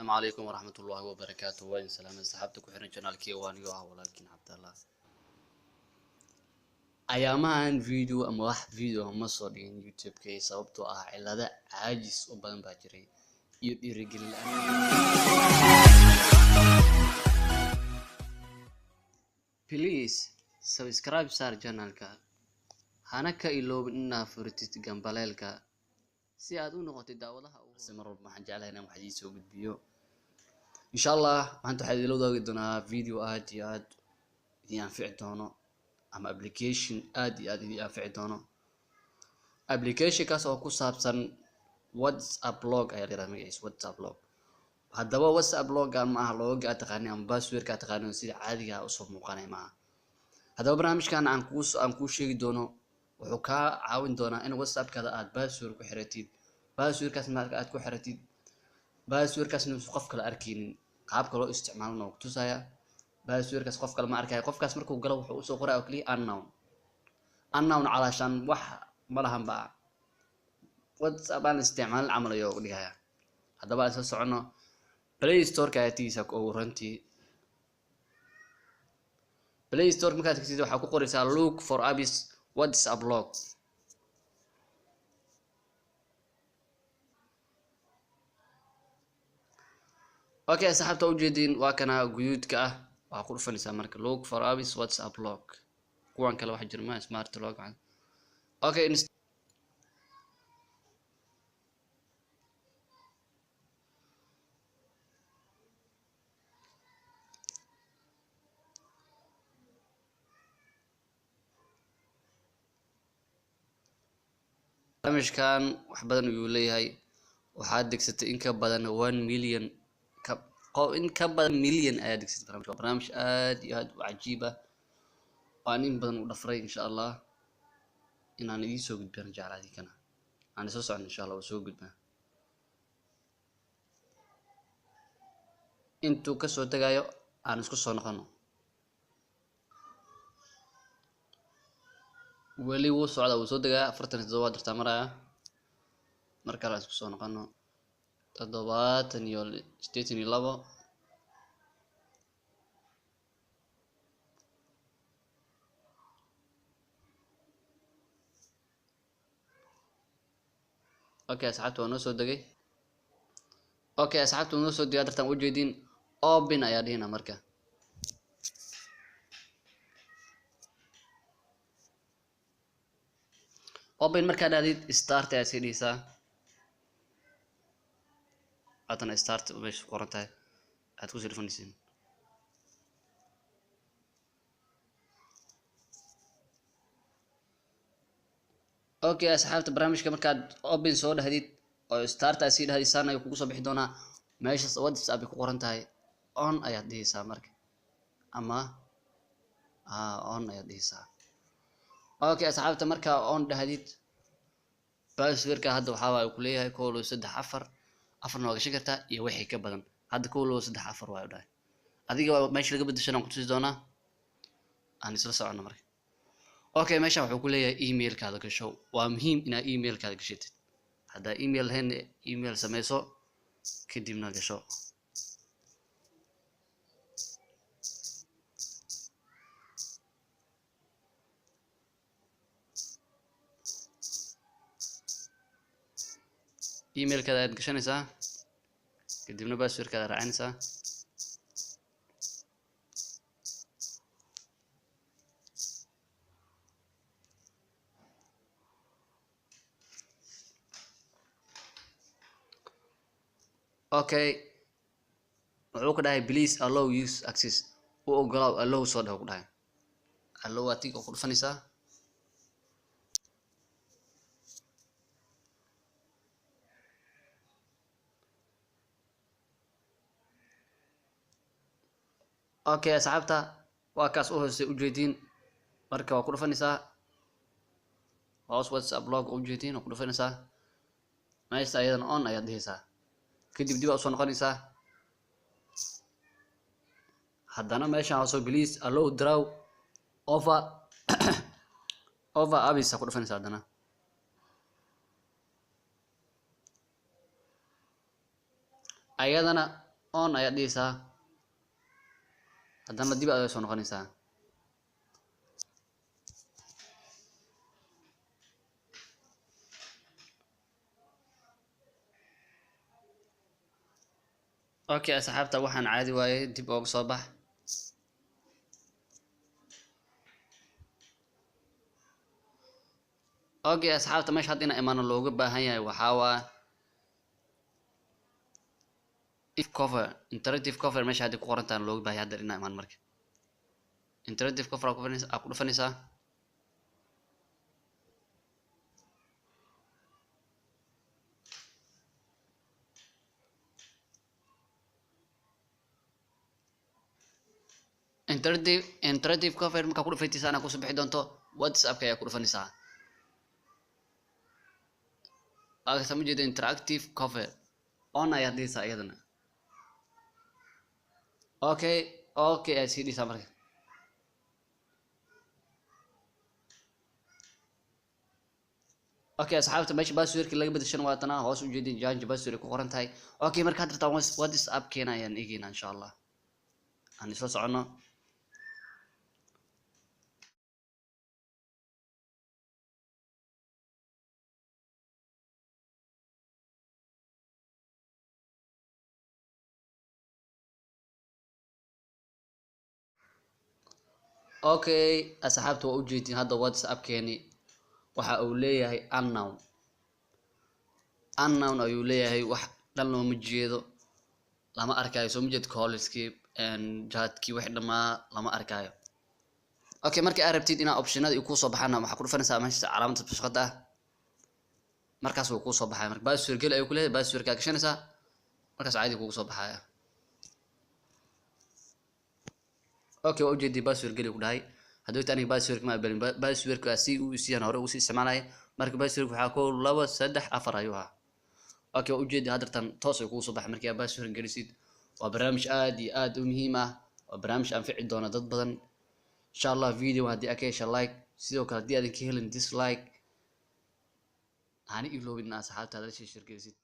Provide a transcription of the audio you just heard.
السلام عليكم ورحمة الله وبركاته. وين سلام صحابتك وحنا جنالكي وانيو ولكن عبد الله أيامها فيديو أما واحد فيديو أما صورين يوتيوب كي صوبته على عاجز وبدن باجري يرجل بليز سبسكرايب صار جنالك هناك إلو إننا فرتت جنبالك si aad u noqotid daawadaha ugu samar walba waxaan jeclahay inaan wax idin soo gudbiyo insha Allah maanta waxaan idin wadaagi doonaa video aad iyo aad idin anfici doono ama application aad iyo aad idin anfici doono application kaas oo ku saabsan WhatsApp log ayaa la magaciisa WhatsApp log haddaba WhatsApp log ma aha looga taqaanay ama password ka taqaanay sida caadiga ah u soo muuqanay ma haddaba barnaamijkan aan ku sheegi doono wuxuu ka caawin doonaa in WhatsApp kada aad password ku xiratid password kaas marka aad ku xiratid password kaasna qof kale arkeenin qaabka loo isticmaalno oo tusaya password kaas qof kale ma arkay qofkaas markuu galo wuxuu soo qoraa kaliya unknown calaashan wax ma lahan ba WhatsApp aan isticmaal amalayo u dhigaya haddaba aan soo socono Play Store ka aytiisa oo runtii Play Store markaad tagtid waxa ku qoraysaa look for apps WhatsApp log okay saxabta u jeedin waa kana guduudka ah waxa ku dhufanaysaa marka look for apps WhatsApp log kuwan kale waxa jirma smart log okay barnaamijkan wax badan uu leeyahay waxaad degsatay in ka badan 1 milyan in ka badan milyan ayaad degsatay barnaamij aad iyo aad u cajiib ah oo in badan u dhafray insha Allah inaan idin soo gudbin jacayladii kana aan soo socon insha Allah soo gudbaa intuu ka soo tagayo aan isku soo noqono weli wuu socdaa wuu soo dagaa 47 darta maraya marka la isku soo noqono 72 okay asxaabtu waa noo soo dagay okay asxaabtu noo soo dagay dartan u jeedin open ayaa dhina marka open marka dhaadid start ayaa sidhiisa adana start meesha qorantahay aad ku sirfanaysiin okay asxaabta barnaamijka markaad open soo dhahdid oo start aad sii dhahdisaan ay kugu soo bixi doonaa meesha WhatsApp ku qoran tahay on ayaad dhigaysaa marka ama on ayaad dhigaysaa okay asxaabta marka on dhahdid password ka hadda waxa uu ku leeyahay 134 nooga gashan kartaa iyo wixii ka badan hadda 134 waa u dhahay adiga meesha laga bedeshan ku tusi doonaa aan isla socono marka okay meesha wuxuu ku leeyahay email kaada gasho waa muhiim inaad email kaada gashatid hadda email lahayn email sameyso kadibna gasho email kaada aad gashanaysaa kadibna password kaada raacinaysaa okay wuxuu ku dhahay please allow use access u ogolaaw allow soo dhaw ku dhahay allow aad ku dhufanaysaa okay asxaabta waa kaas u hoosay u jeedin marka waa ku dhufanaysaa hoos WhatsApp log u jeedin oo ku dhufanaysaa meesha ayadan on ayaad dhigaysaa kadib dib u soo noqonaysaa haddana meesha soo please allow draw over apps ku dhufanaysaa haddana ayadana on ayaad dhigaysaa haddana dib aad soo noqonaysaa. okay asxaabta waxaan caadi waaye dib uga soo bax. okay asxaabta meesha hadda inaan imaano looga baahan yahay waxaa waa if cover interactive cover meesha hadda ku qorantaan looga baahan hadda inaan imaan marka interactive cover ku dhufanaysaa. interactive cover marka ku dhufataysaa ana ku soo bixi doonto WhatsApp ayaa ku dhufanaysaa. aga sama jeedo interactive cover on ayaa dhigaysaa iyadana. okay aad sii dhigaysaa marka. okay asxaabta meesha passwordka laga bedeshan waa tan hoos u jeedin change password ku qoran tahay. okay marka hadda taan WhatsApp keena ayaan eegayna insha Allah aan isla socono. okay asxaabta waa u jeedin hadda WhatsApp keeni waxa uu leeyahay unknown ayuu leeyahay wax dhan looma jeedo lama arkayo soo ma jeed callskii chatkii wax dhamaa lama arkayo. okay markii aad rabtid inaad optionada ku soo baxana waxa ku dhufanaysaa meesha calaamadda bashqada ah markaas uu ku soo baxay marka password gal ayuu ku leeyahay passwordka gashanaysaa markaas caadi kugu soo baxaya. okay waa u jeedii password gali ku dhahay haddii taan password ma balin passwordka si uu siiyana hore uu si isticmaalay marka password waxa ku 2 3 4 ayuu ahaa. okay waa u jeedii hadartan toos ay kugu soo baxay markii aad password galisid. waa barnaamij aad iyo aad u muhiim ah waa barnaamij anfici doona dad badan insha Allah. video haddii aad ka heshay like sidoo kale haddii aad ka helin dislike hani iloobin asxaabtaada la share gelisid.